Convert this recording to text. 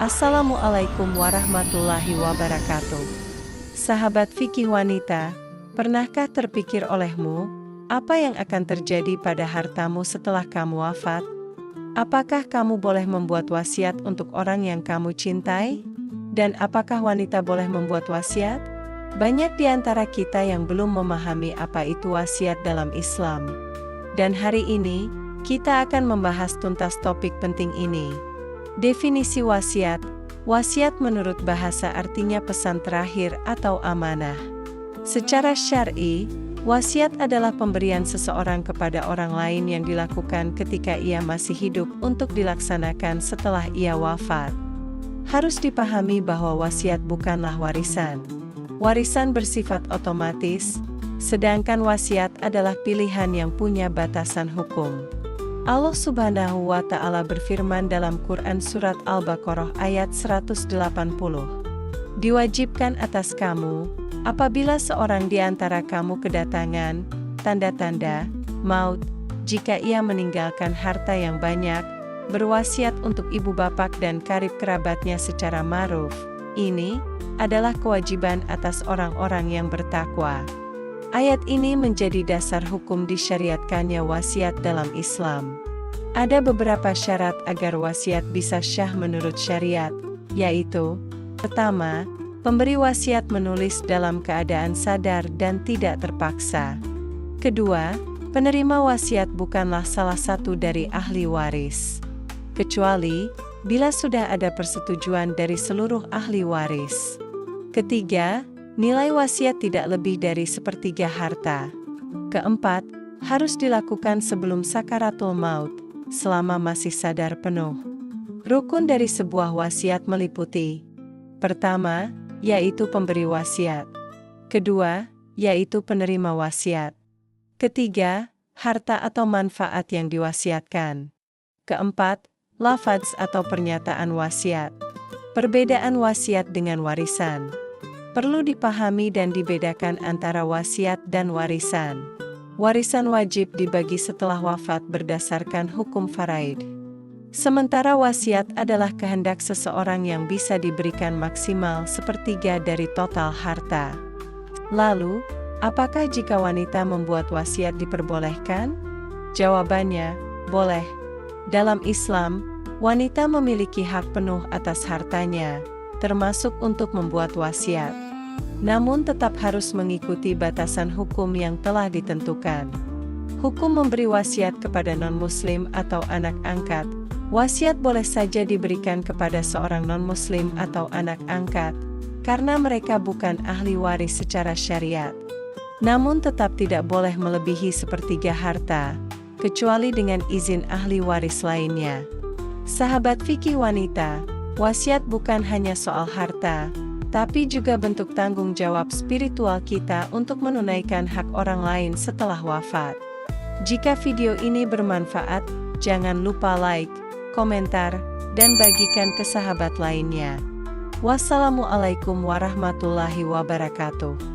Assalamualaikum warahmatullahi wabarakatuh. Sahabat fikih wanita, pernahkah terpikir olehmu, apa yang akan terjadi pada hartamu setelah kamu wafat? Apakah kamu boleh membuat wasiat untuk orang yang kamu cintai? Dan apakah wanita boleh membuat wasiat? Banyak di antara kita yang belum memahami apa itu wasiat dalam Islam. Dan hari ini, kita akan membahas tuntas topik penting ini. Definisi wasiat. Wasiat menurut bahasa artinya pesan terakhir atau amanah. Secara syar'i, wasiat adalah pemberian seseorang kepada orang lain yang dilakukan ketika ia masih hidup untuk dilaksanakan setelah ia wafat. Harus dipahami bahwa wasiat bukanlah warisan. Warisan bersifat otomatis, sedangkan wasiat adalah pilihan yang punya batasan hukum. Allah Subhanahu wa Ta'ala berfirman dalam Quran Surat Al-Baqarah ayat 180. Diwajibkan atas kamu, apabila seorang di antara kamu kedatangan tanda-tanda maut, jika ia meninggalkan harta yang banyak, berwasiat untuk ibu bapak dan karib kerabatnya secara ma'ruf. Ini adalah kewajiban atas orang-orang yang bertakwa. Ayat ini menjadi dasar hukum disyariatkannya wasiat dalam Islam. Ada beberapa syarat agar wasiat bisa syah menurut syariat, yaitu: pertama, pemberi wasiat menulis dalam keadaan sadar dan tidak terpaksa. Kedua, penerima wasiat bukanlah salah satu dari ahli waris, kecuali bila sudah ada persetujuan dari seluruh ahli waris. Ketiga, nilai wasiat tidak lebih dari sepertiga harta. Keempat, harus dilakukan sebelum sakaratul maut, selama masih sadar penuh. Rukun dari sebuah wasiat meliputi: pertama, yaitu pemberi wasiat. Kedua, yaitu penerima wasiat. Ketiga, harta atau manfaat yang diwasiatkan. Keempat, lafadz atau pernyataan wasiat. Perbedaan wasiat dengan warisan. Perlu dipahami dan dibedakan antara wasiat dan warisan. Warisan wajib dibagi setelah wafat berdasarkan hukum faraid. Sementara wasiat adalah kehendak seseorang yang bisa diberikan maksimal sepertiga dari total harta. Lalu, apakah jika wanita membuat wasiat diperbolehkan? Jawabannya, boleh. Dalam Islam, wanita memiliki hak penuh atas hartanya, termasuk untuk membuat wasiat. Namun tetap harus mengikuti batasan hukum yang telah ditentukan. Hukum memberi wasiat kepada non-muslim atau anak angkat. Wasiat boleh saja diberikan kepada seorang non-muslim atau anak angkat, karena mereka bukan ahli waris secara syariat. Namun tetap tidak boleh melebihi sepertiga harta, kecuali dengan izin ahli waris lainnya. Sahabat fikih wanita, wasiat bukan hanya soal harta, tapi juga bentuk tanggung jawab spiritual kita untuk menunaikan hak orang lain setelah wafat. Jika video ini bermanfaat, jangan lupa like, komentar, dan bagikan ke sahabat lainnya. Wassalamualaikum warahmatullahi wabarakatuh.